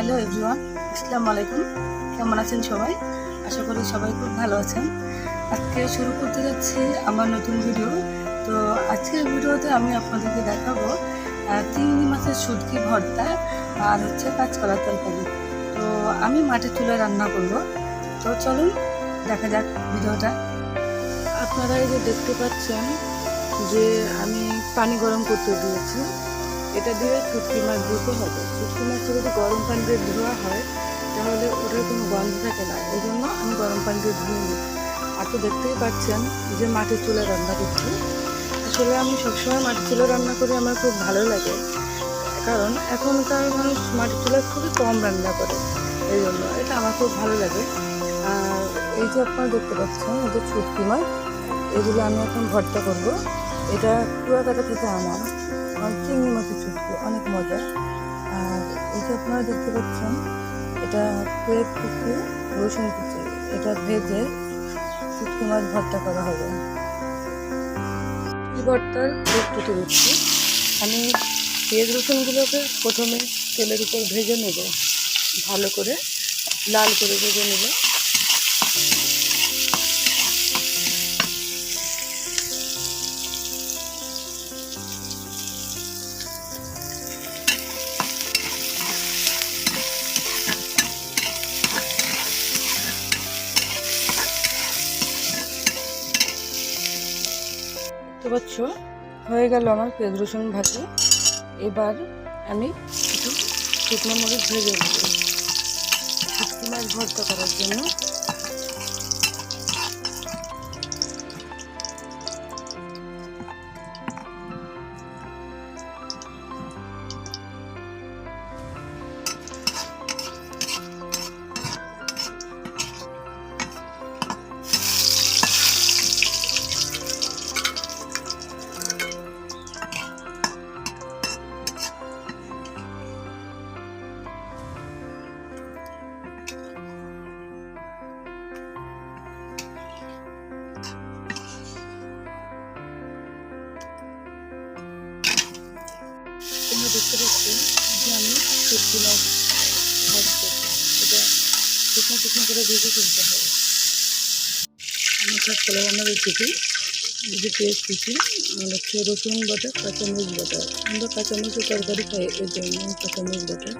Hello everyone, আসসালামু আলাইকুম। কেমন আছেন সবাই? আশা করি সবাই খুব ভালো আছেন। আজকে শুরু করতে যাচ্ছি আমার নতুন ভিডিও। তো আজকের ভিডিওতে আমি আপনাদেরকে দেখাবো চিংড়ি মাছের শুটকি ভর্তা আর হচ্ছে কাঁচকলার তরকারি। তো আমি মাটির চুলায় রান্না করব। তো চলুন দেখা যাক ভিডিওটা। আপনারা এই যে দেখতে পাচ্ছেন যে আমি পানি গরম করতে দিয়েছি। এটা দিয়ে শুটকি মাছ ধুতে হবে। শুটকি মাছটা যদি গরম পানি দিয়ে ধোয়া হয় তাহলে ওটার কোনো গন্ধ থাকে না, এই জন্য আমি গরম পানি দিয়ে ধুয়ে নিই। আর তো দেখতেই পাচ্ছেন যে মাটির চুলায় রান্না করছি। আসলে আমি সবসময় মাটির চুলায় রান্না করি, আমার খুব ভালো লাগে, কারণ এখনকার মানুষ মাটির চুলায় খুবই কম রান্না করে, এই জন্য এটা আমার খুব ভালো লাগে। আর এই যে আপনারা দেখতে পাচ্ছেন এই যে শুটকি মাছ, এগুলো আমি এখন ভর্তা করব। এটা কুয়াকাটা থেকে আনা চিংড়ি মাছের শুটকি, অনেক মজা। আর এই যে আপনারা দেখতে পাচ্ছেন এটা পেঁয়াজ কুচি, রসুন কুচি, এটা ভেজে শুটকি মাছ ভর্তা করা হবে। এই ভর্তার প্রস্তুতি দিচ্ছি। আমি পেঁয়াজ রসুনগুলোকে প্রথমে তেলের উপর ভেজে নেব, ভালো করে লাল করে ভেজে নেব। দেখতে পাচ্ছ হয়ে গেল আমার পেঁয়াজ রসুন ভাজি। এবার আমি একটু শুকনো মরিচ ভেজে নেব শুটকি মাছ ভর্তা করার জন্য। তোমরা দেখতে পাচ্ছেন যে আমি শুটকি মাছ ভাজতে, এটা শুকনো শুকনো করে ভেজে তুলতে হবে। আমার কাঁচকলা রান্না রেসিপি, এই যে পেঁয়াজ কুচি, হচ্ছে রসুন বাটা, কাঁচামরিচ বাটা। আমরা কাঁচামরিচের তরকারি খাই, এর জন্য কাঁচামরিচ বাটা।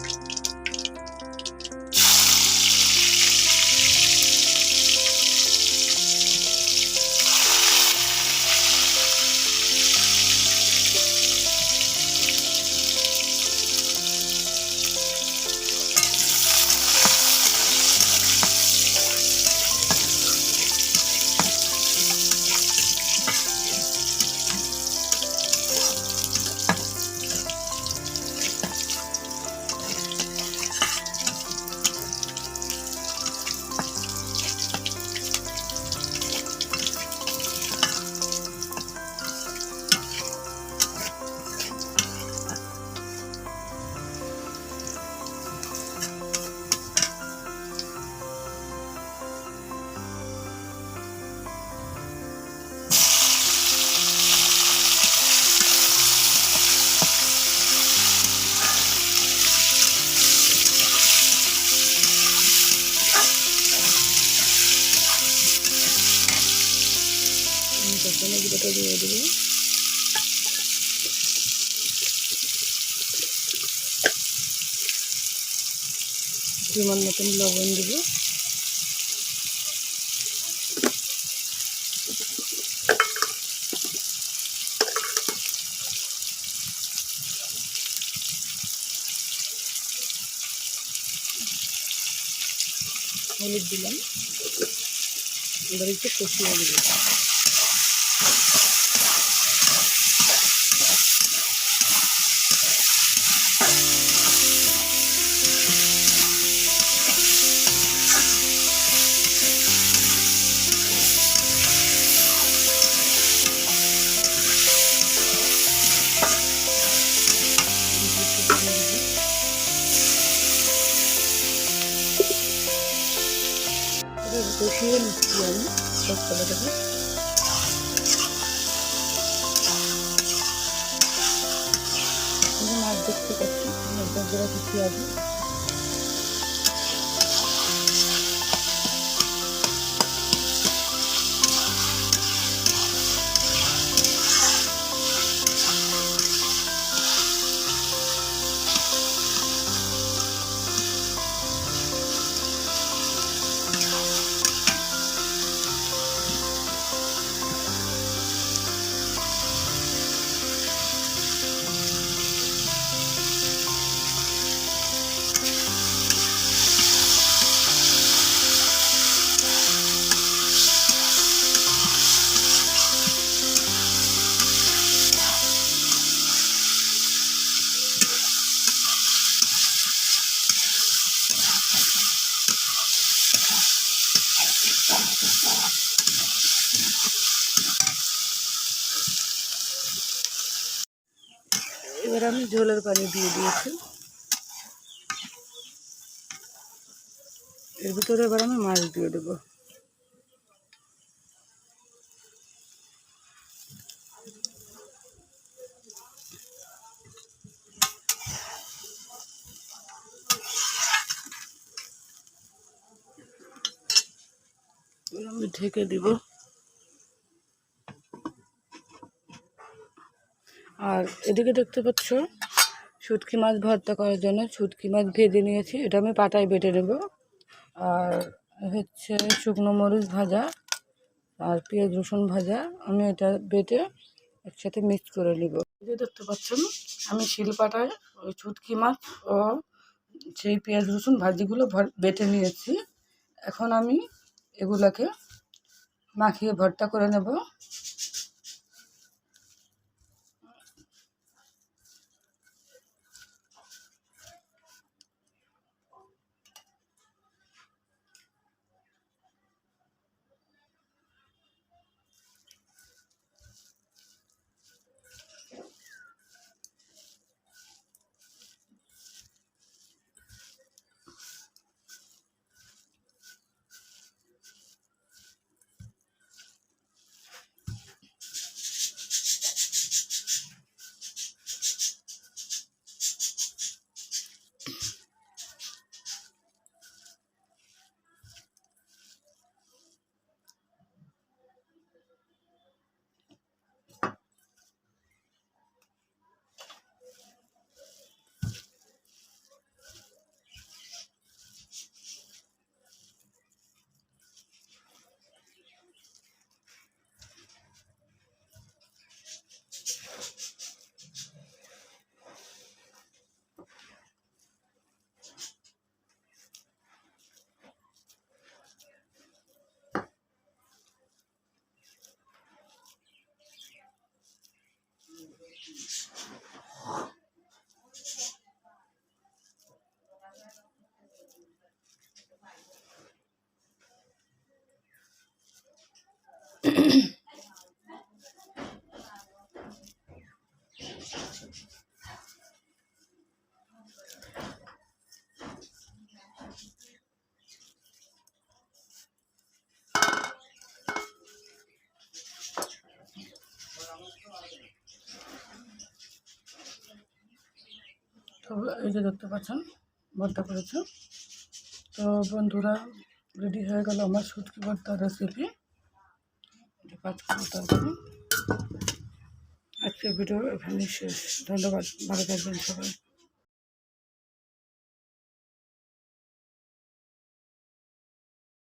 কাঁচামরিচ বাটা দিয়ে দেবো। পরিমাণ মতন লবণ দেবো। হলুদ দিলাম। এবার একটু কষিয়ে দেবো। কষিয়ে নিচ্ছি আমি কাঁচকলাটাকে। মাছ দেখতে পাচ্ছি, মাছ কষিয়ে আছে। আমি ঝোলের পানি দিয়ে দিয়েছি। এর ভিতরে এবার আমি মাছ দিয়ে দেবো। আমি ঢেকে দিব। আর এদিকে দেখতে পাচ্ছ শুটকি মাছ ভর্তা করার জন্য শুটকি মাছ ভেজে নিয়েছি, এটা আমি পাটায় বেটে নেব। আর হচ্ছে শুকনো মরিচ ভাজা আর পেঁয়াজ রসুন ভাজা, আমি এটা বেটে একসাথে মিক্স করে নিব। এই যে দেখতে পাচ্ছেন আমি শিলপাটায় ওই শুটকি মাছ ও সেই পেঁয়াজ রসুন ভাজিগুলো বেটে নিয়েছি। এখন আমি এগুলাকে মাখিয়ে ভর্তা করে নেব। তো এই যে দেখতে পাচ্ছেন ভর্তা করেছে। তো বন্ধুরা রেডি হয়ে গেল আমার শুটকি ভর্তার রেসিপি, 5 কিলো তরকারি। আজকের ভিডিও এখানে শেষ। ধন্যবাদ, ভালো থাকবেন সবাই।